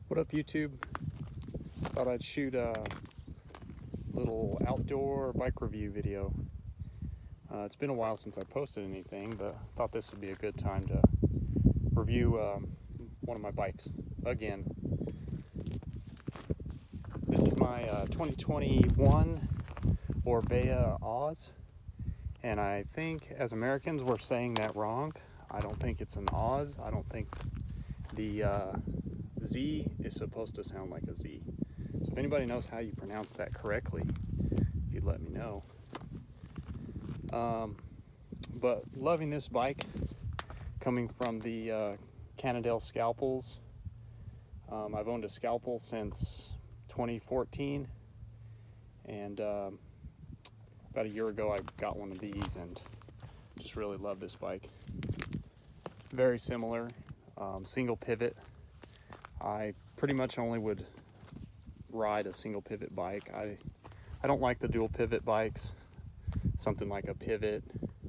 What up, YouTube? Thought I'd shoot a little outdoor bike review video. It's been a while since I posted anything, but thought this would be a good time to review one of my bikes again. This is my 2021 Orbea Oiz, and I think as Americans we're saying that wrong. I don't think it's an Oz. I don't think the Z is supposed to sound like a Z. So if anybody knows how you pronounce that correctly, if you'd let me know. But loving this bike, coming from the Cannondale Scalpels. I've owned a Scalpel since 2014, and about a year ago I got one of these and just really love this bike. Very similar, single pivot. I pretty much only would ride a single pivot bike. I don't like the dual pivot bikes, something like a Pivot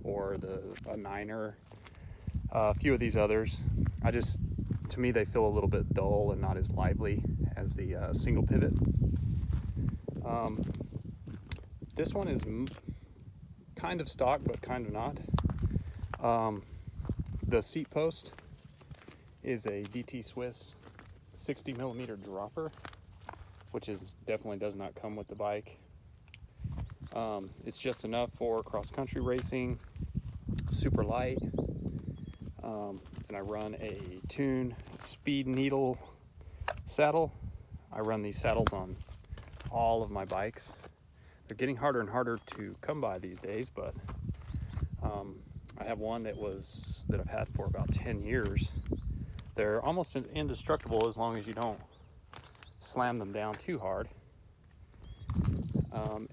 or a Niner, a few of these others. To me they feel a little bit dull and not as lively as the single pivot. This one is kind of stock but kind of not. The seat post is a DT Swiss 60 millimeter dropper, which definitely does not come with the bike. It's just enough for cross-country racing, super light, and I run a Tune speed needle saddle. I run these saddles on all of my bikes. They're getting harder and harder to come by these days, but I have one that I've had for about 10 years. They're almost indestructible as long as you don't slam them down too hard.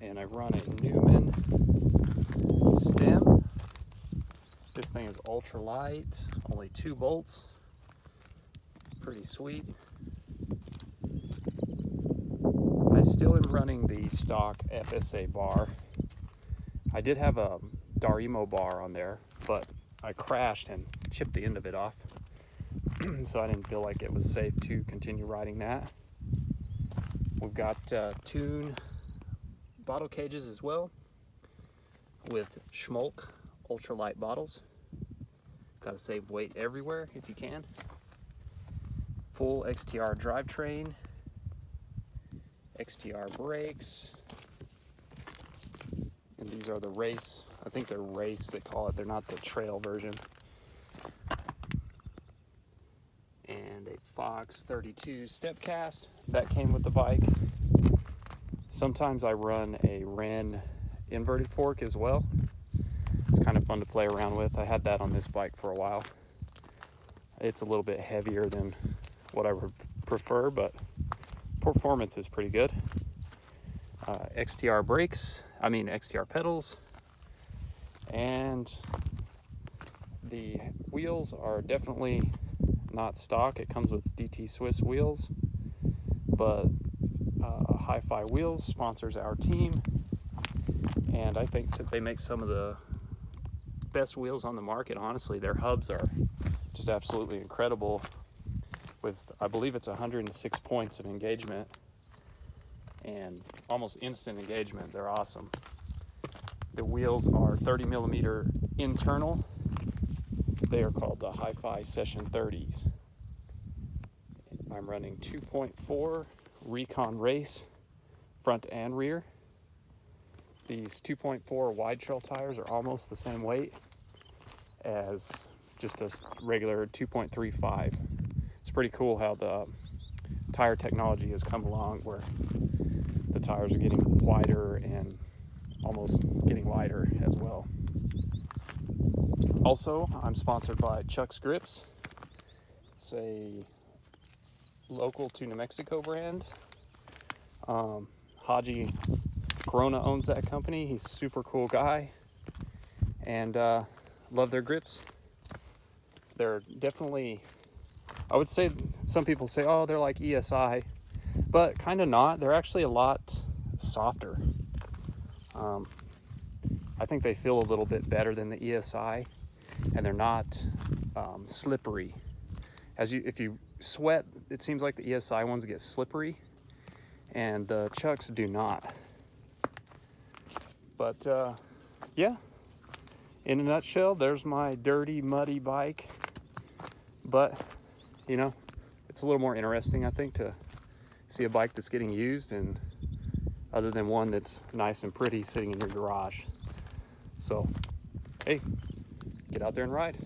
And I run a Newman stem. This thing is ultra light, only 2 bolts. Pretty sweet. I still am running the stock FSA bar. I did have a Darimo bar on there, but I crashed and chipped the end of it off. So I didn't feel like it was safe to continue riding that. We've got Tune bottle cages as well with Schmolk ultralight bottles. Got to save weight everywhere if you can. Full XTR drivetrain, XTR brakes, and these are the race. I think they're race they call it. They're not the trail version. And a Fox 32 step cast that came with the bike. Sometimes I run a Ren inverted fork as well. It's kind of fun to play around with. I had that on this bike for a while. It's a little bit heavier than what I would prefer, but performance is pretty good. XTR pedals, and the wheels are definitely not stock. It comes with DT Swiss wheels, but Hi-Fi Wheels sponsors our team, and I think that they make some of the best wheels on the market. Honestly, their hubs are just absolutely incredible with, I believe it's 106 points of engagement and almost instant engagement. They're awesome. The wheels are 30 millimeter internal. They are called the Hi-Fi Session 30s. I'm running 2.4 Recon Race front and rear. These 2.4 wide trail tires are almost the same weight as just a regular 2.35. It's pretty cool how the tire technology has come along, where the tires are getting wider and almost getting lighter as well. Also, I'm sponsored by Chuck's Grips. It's a local to New Mexico brand. Haji Corona owns that company. He's a super cool guy, and love their grips. They're definitely, I would say, some people say, oh, they're like ESI, but kind of not. They're actually a lot softer. I think they feel a little bit better than the ESI, and they're not slippery. If you sweat, it seems like the ESI ones get slippery, and the Chucks do not. But yeah, in a nutshell, there's my dirty, muddy bike. But, you know, it's a little more interesting, I think, to see a bike that's getting used, and other than one that's nice and pretty sitting in your garage. So, hey, get out there and ride.